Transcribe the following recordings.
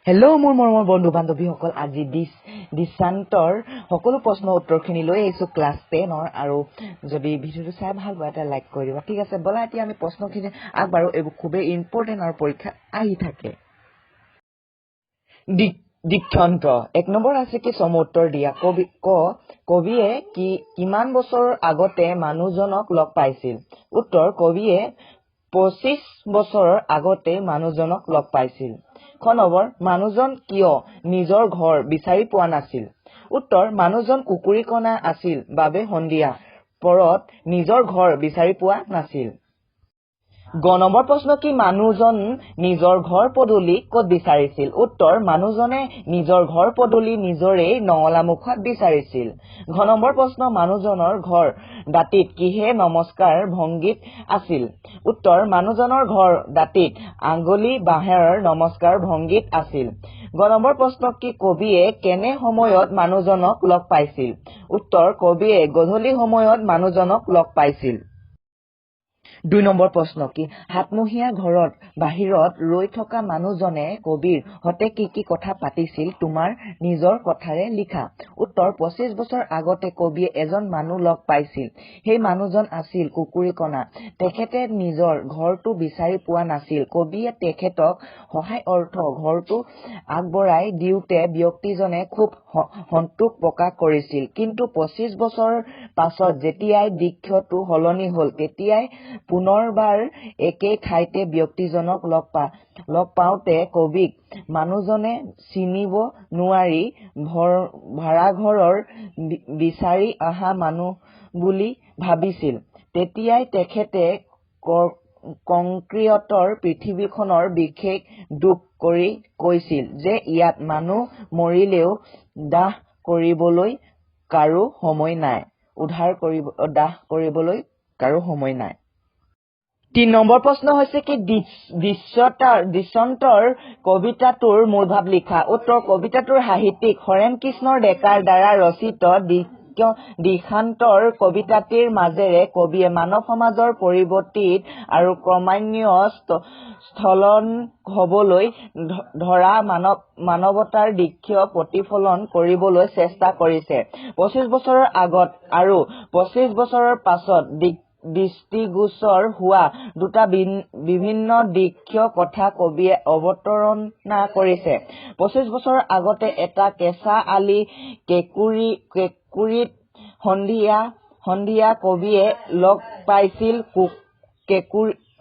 Hello' মোৰ মৰমৰ বন্ধু বান্ধৱীসকল, আজি দিশান্তৰ সকলো প্ৰশ্ন উত্তৰখিনি লৈ আহিছো ক্লাছ 10ৰ। আৰু যদি ভিডিঅ'টো চাই ভাল পোৱা এটা লাইক কৰি দিবা। ঠিক আছে, বলা এতিয়া আমি প্ৰশ্নখিনি আগবাঢ়ো। এইবোৰ খুবেই ইম্পৰ্টেণ্ট আৰু পৰীক্ষা আহি থাকে। দিক্ষন্ত 1 নম্বৰ আছে কি চম উত্তৰ দিয়া। কবিয়ে কিমান বছৰ আগতে মানুহজনক লগ পাইছিল? উত্তৰ, কবিয়ে 25 বছৰৰ আগতে মানুহজনক লগ পাইছিল। খ নম্বৰ, মানুহজন কিয় নিজৰ ঘৰ বিচাৰি পোৱা নাছিল? উত্তৰ, মানুহজন কুকুৰীকণা আছিল বাবে সন্ধিয়া পৰত নিজৰ ঘৰ বিচাৰি পোৱা নাছিল। গ নম্বৰ প্ৰশ্ন কি মানুহজন নিজৰ ঘৰ পদূলি ক'ত বিচাৰিছিল? উত্তৰ, মানুহজনে নিজৰ ঘৰ পদূলি নিজৰেই নঙলামুখত বিচাৰিছিল। ঘ নম্বৰ প্ৰশ্ন, মানুহজনৰ ঘৰ দাঁতিত কিহে নমস্কাৰ ভংগীত আছিল? উত্তৰ, মানুহজনৰ ঘৰ দাঁতিত আঙুলি বাঁহেৰ নমস্কাৰ ভংগীত আছিল। গ নম্বৰ প্ৰশ্ন কি কবিয়ে কেনে সময়ত মানুহজনক লগ পাইছিল? উত্তৰ, কবিয়ে গধূলি সময়ত মানুহজনক লগ পাইছিল। 2 নম্বৰ প্ৰশ্ন কি হাতমহীয়া ঘৰত বাহিৰত ৰৈ থকা মানুহজনে কবিৰ হতে কি কথা পাতিছিল? তোমাৰ নিজৰ কথাৰে লিখা। উত্তৰ, 25 বছৰ আগতে কবিয়ে এজন মানুহ লগ পাইছিল। সেই মানুহজন আছিল কুকুৰীকণা। তেখেতে নিজৰ ঘৰটো বিচাৰি পোৱা নাছিল। কবিয়ে তেখেতক সহায় অৰ্থ ঘৰটো আগবঢ়াই দিওঁতে ব্যক্তিজনে খুব সন্তোষ প্ৰকাশ কৰিছিল। কিন্তু 25 বছৰৰ পাছত যেতিয়াই দৃশ্যটো সলনি হল, তেতিয়াই পুনৰবাৰ একেই ঠাইতে ব্যক্তিজনক লগ পাওঁতে কবিক মানুহজনে চিনিব নোৱাৰি ভাড়াঘৰৰ বিচাৰি অহা মানুহ বুলি ভাবিছিল। তেতিয়াই তেখেতে কংক্ৰিটৰ পৃথিৱীখনৰ বিশেষ দুখ কৰি কৈছিল যে ইয়াত মানুহ মৰিলেও দাহ কৰিবলৈ কাৰো সময় নাই। দাহ কৰিবলৈ কাৰো সময় নাই। 3 নম্বৰ প্ৰশ্ন হৈছে কি দিশন্তৰ কবিতাটোৰ মূলভাৱ লিখা। উত্তৰ, কবিতাটোৰ সাহিত্যিক হৰেণ কৃষ্ণ ডেকাৰ দ্বাৰা ৰচিত দিশান্তৰ কবিতাটিৰ মাজেৰে কবিয়ে মানৱ সমাজৰ পৰিৱৰ্তিত আৰু ক্ৰমান্বয়ে স্খলন হবলৈ ধৰা মানৱতাৰ দৃশ্য প্ৰতিফলন কৰিবলৈ চেষ্টা কৰিছে। 25 বছৰৰ আগত আৰু 25 বছৰৰ পাছত দৃষ্টিগোচৰ হোৱা দুটা বিভিন্ন দৃশ্য কথা কবিয়ে অৱতাৰণা কৰিছে। 25 বছৰৰ আগতে এটা কেঁচা আলি কেঁকুৰিত সন্ধিয়া কবিয়ে লগ পাইছিল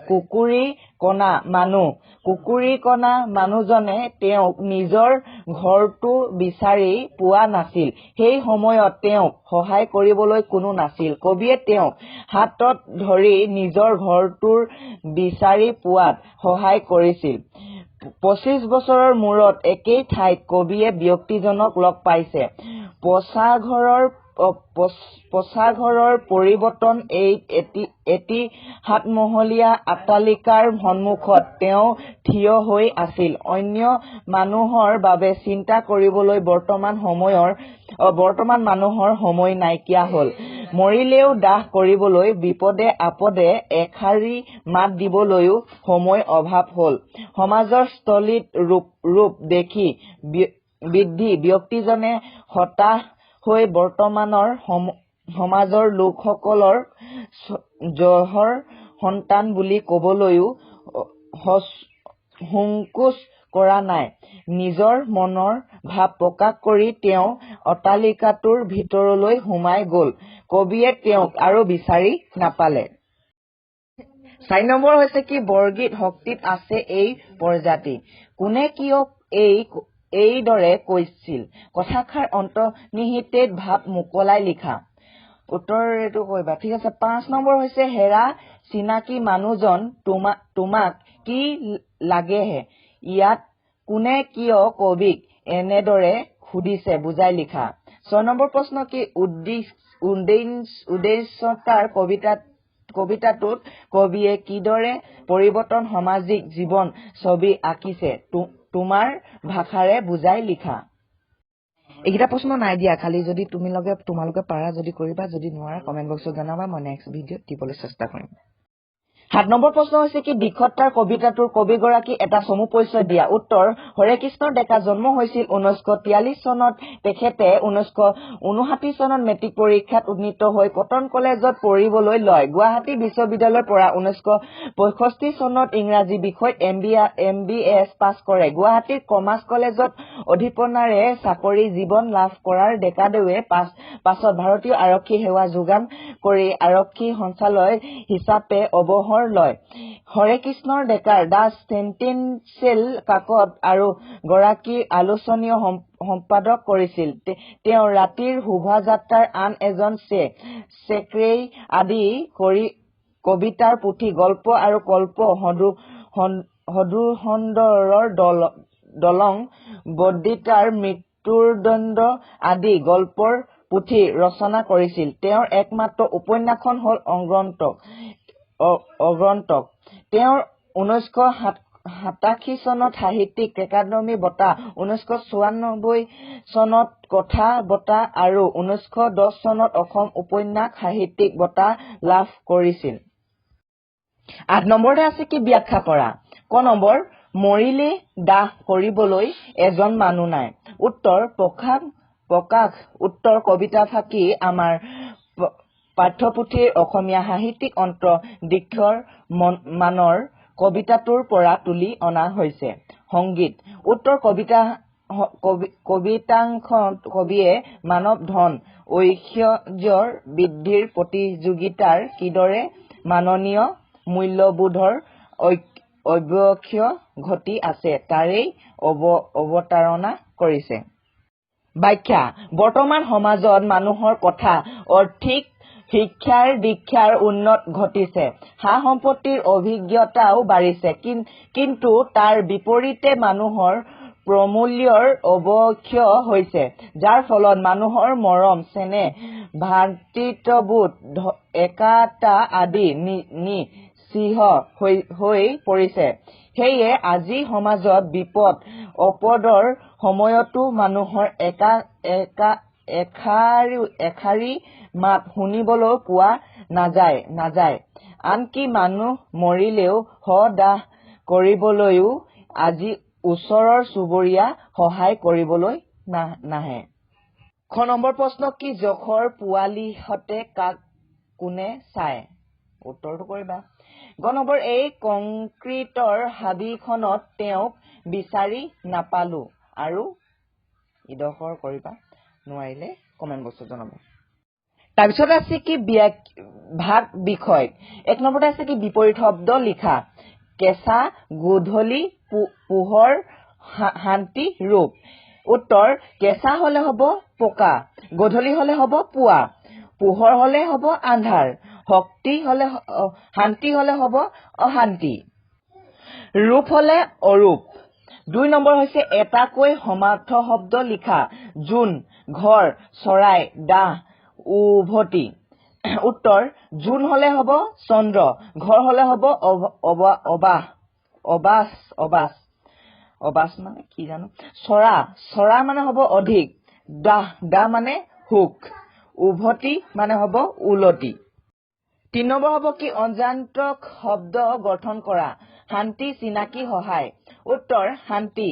কুকুৰীকণা মানুহ। কুকুৰীকণা মানুহজনে তেওঁক নিজৰ ঘৰটো বিচাৰি পোৱা নাছিল। সেই সময়ত তেওঁক সহায় কৰিবলৈ কোনো নাছিল। কবিয়ে তেওঁক হাতত ধৰি নিজৰ ঘৰটোৰ বিচাৰি পোৱাত সহায় কৰিছিল। 25 বছৰৰ মূৰত একেই ঠাইত কবিয়ে ব্যক্তিজনক লগ পাইছে। পঁচাঘৰৰ পৰিৱৰ্তন এটি সাতমহলীয়া অট্টালিকাৰ সন্মুখত তেওঁ থিয় হৈ আছিল। অন্য মানুহৰ বাবে চিন্তা কৰিবলৈ বৰ্তমান মানুহৰ সময় নাইকিয়া হল। মৰিলেও দাহ কৰিবলৈ, বিপদে আপদে এষাৰি মাত দিবলৈও সময় অভাৱ হল। সমাজৰ স্থিত ৰূপ দেখি বৃদ্ধ ব্যক্তিজনে হতাশ হৈ বৰ্তমানৰ সমাজৰ লোকসকলৰ জহৰ সন্তান বুলি কবলৈও সংকোচ কৰা নাই। নিজৰ মনৰ ভাৱ প্ৰকাশ কৰি তেওঁ অট্টালিকাটোৰ ভিতৰলৈ সোমাই গল। কবিয়ে তেওঁক আৰু বিচাৰি নাপালে। 4 নম্বৰ হৈছে কি বৰগীত শক্তিত আছে এই প্ৰজাতি। কোনে কিয় এইদৰে কৈছিল? কথাষাৰ অন্তৰ্নিহিত ভাৱ মোকলাই লিখা। উত্তৰ এইটো কৰিবা। ঠিক আছে। 5 নম্বৰ হৈছে হেৰা চিনাকি মানুহজন তোমাক কি লাগেহে? ইয়াত কোনে কিয় কবিক এনেদৰে সুধিছে বুজাই লিখা। 6 নম্বৰ প্ৰশ্ন কি উদ্দেশ্যতাৰ কবিতাটোত কবিয়ে কিদৰে পৰিৱৰ্তন সামাজিক জীৱন ছবি আঁকিছে তোমাৰ ভাষাৰে বুজাই লিখা। এইকেইটা প্ৰশ্ন নাই দিয়া, খালি যদি তোমালোকে পাৰা যদি কৰিবা, যদি নোৱাৰা কমেন্ট বক্সত জনাবা। মই নেক্সট ভিডিঅ'ত দিবলৈ চেষ্টা কৰিম। 7 নম্বৰ প্ৰশ্ন হৈছে কি বিখত্তাৰ কবিতাটোৰ কবিগৰাকী এটা চমু পৰিচয় দিয়া উত্তৰ হৰে কৃষ্ণ ডেকা জন্ম হৈছিল 1943 চনত তেখেতে 1959 চনত মেট্ৰিক পৰীক্ষাত উন্নীত হৈ কটন কলেজত পঢ়িবলৈ লয় গুৱাহাটী বিশ্ববিদ্যালয়ৰ পৰা 1965 চনত ইংৰাজী বিষয়ত MBS পাছ কৰে গুৱাহাটীৰ কমাৰ্চ কলেজত অধ্যাপনাৰে চাকৰি জীৱন লাভ কৰাৰ ডেকাদেৱে পাছত ভাৰতীয় আৰক্ষী সেৱা যোগান কৰি আৰক্ষী সঞ্চালক হিচাপে অৱসৰ লয় হৰে কৃষ্ণৰ ডেকাৰ দা চেণ্টিনেল কাকত আৰু গৰাকী আলোচনীয় সম্পাদক কৰিছিল তেওঁ ৰাতিৰ শোভাযাত্ৰাৰ আন এজন চেক্ৰেটাৰী আদি কৰি কবিতাৰ পুথি গল্প আৰু কল্প সদুসন্দৰৰ দলং বদ্ৰিকাৰ মৃত্যুদণ্ড আদি গল্পৰ পুথি ৰচনা কৰিছিল তেওঁৰ একমাত্ৰ উপন্যাসখন হ'ল অগ্ৰন্তক তেওঁৰ 1987 চনত সাহিত্যিক একাডেমী বঁটা 1994 চনত কথা বঁটা আৰু 1910 চনত অসম উপন্যাস সাহিত্যিক বঁটা লাভ কৰিছিল 8 নম্বৰতে আছে কি ব্যাখ্যা কৰা ক নম্বৰ মৰিলে দাহ কৰিবলৈ এজন মানুহ নাই উত্তৰ প্ৰকাশ উত্তৰ কবিতা ফাঁকি আমাৰ পাঠ্যপুথিৰ অসমীয়া সাহিত্যিক অন্তৰ্দীক্ষৰ মানৰ কবিতাটোৰ পৰা তুলি অনা হৈছে সংগীত উত্তৰ কবিতাংশত কবিয়ে মানৱ ধন ঐশ্বৰ্যৰ বৃদ্ধিৰ প্ৰতিযোগিতাৰ কিদৰে মাননীয় মূল্যবোধৰ অৱক্ষয় ঘটি আছে তাৰেই অৱতাৰণা কৰিছে ব্যাখ্যা বৰ্তমান সমাজত মানুহৰ কথা অৰ্থিক শিক্ষাৰ দীক্ষাৰ উন্নত ঘটিছে সা সম্পত্তিৰ অভিজ্ঞতাও বাঢ়িছে কিন্তু তাৰ বিপৰীতে মানুহৰ প্ৰমূল্যৰ অৱক্ষয় হৈছে যাৰ ফলত মানুহৰ মৰম চেনেহ ভাতৃত্ববোধ একতা আদি নিঃস্পৃহ হৈ পৰিছে সেয়ে আজি সমাজত বিপদ আপদৰ সময়তো মানুহৰ এষাৰি মাত শুনিবলৈ পোৱা নাযায় আনকি মানুহ মৰিলেও দাহ কৰিবলৈও আজি ওচৰৰ চুবুৰীয়া সহায় কৰিবলৈ নাহে খ নম্বৰ প্ৰশ্ন কি জখৰ পোৱালিহঁতে কাক কোনে চায় উত্তৰটো কৰিবা গ নম্বৰ এই কংক্ৰিটৰ হাবিখনত তেওঁক বিচাৰি নাপালো আৰু ইডখৰ কৰিবা নোৱাৰিলে কমেন্ট বক্সত জনাব তাৰপিছত আছে কি ভাগ বিষয় 1 নম্বৰতে আছে কি বিপৰীত শব্দ লিখা কেঁচা গধূলি পোহৰ শান্তি ৰূপ উত্তৰ কেঁচা হলে হ'ব পকা গধূলি হলে হ'ব পুৱা পোহৰ হলে হ'ব আন্ধাৰ শান্তি হলে হ'ব অশান্তি ৰূপ হলে অৰূপ 2 নম্বৰ হৈছে এটাকৈ সমাৰ্থ শব্দ লিখা জোন ঘৰ চৰাই দাহ উভতি উত্তৰ জোন হলে হ'ব চন্দ্ৰ ঘৰ হলে হ'ব অবাস মানে কি জানো চৰা মানে হ'ব অধিক দাহ মানে হুক উভতি মানে হ'ব উলটি 3 নম্বৰ হ'ব কি অজান্তক শব্দ গঠন কৰা শান্তি চিনাকি সহায় উত্তৰ শান্তি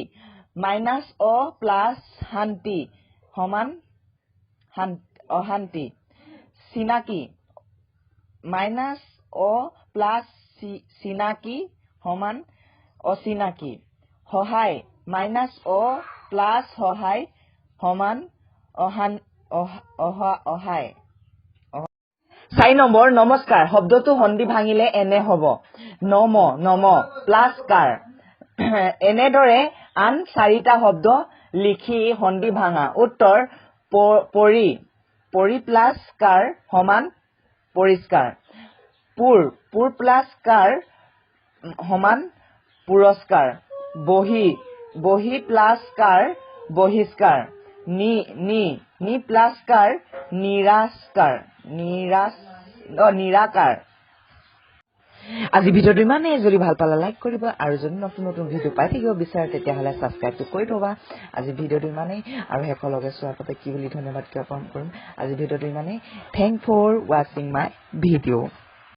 -অ প্লাছ শান্তি সমান অশান্তি চিনাকি -অ প্লাছ চিনাকি সমান অচিনাকি সহায় -অ প্লাছ সহায় সমান অহায় 4 নম্বৰ নমস্কাৰ শব্দটো সন্ধি ভাঙিলে এনে হ'ব নম প্লাছ কাৰ এনেদৰে আন 4টা শব্দ লিখি সন্ধি ভাঙা উত্তৰ পৰি প্লাছ কাৰ সমান পৰিষ্কাৰ পুৰ প্লাছ কাৰ সমান পুৰস্কাৰ বহি প্লাছ কাৰ বহিষ্কাৰ নি প্লাছ কাৰ নিৰাকাৰ আজি ভিডিঅ'টো ইমানেই যদি ভাল পালা লাইক কৰিব আৰু যদি নতুন ভিডিঅ' পাই থাকিব বিচাৰে তেতিয়াহ'লে ছাবস্ক্ৰাইবটো কৰি থবা আজি ভিডিঅ'টো ইমানেই আৰু শেষলৈকে চোৱাৰ বাবে কি বুলি ধন্যবাদ জ্ঞাপন কৰিম আজি ভিডিঅ'টো ইমানেই থেংক ফৰ ৱাচিং মাই ভিডিঅ'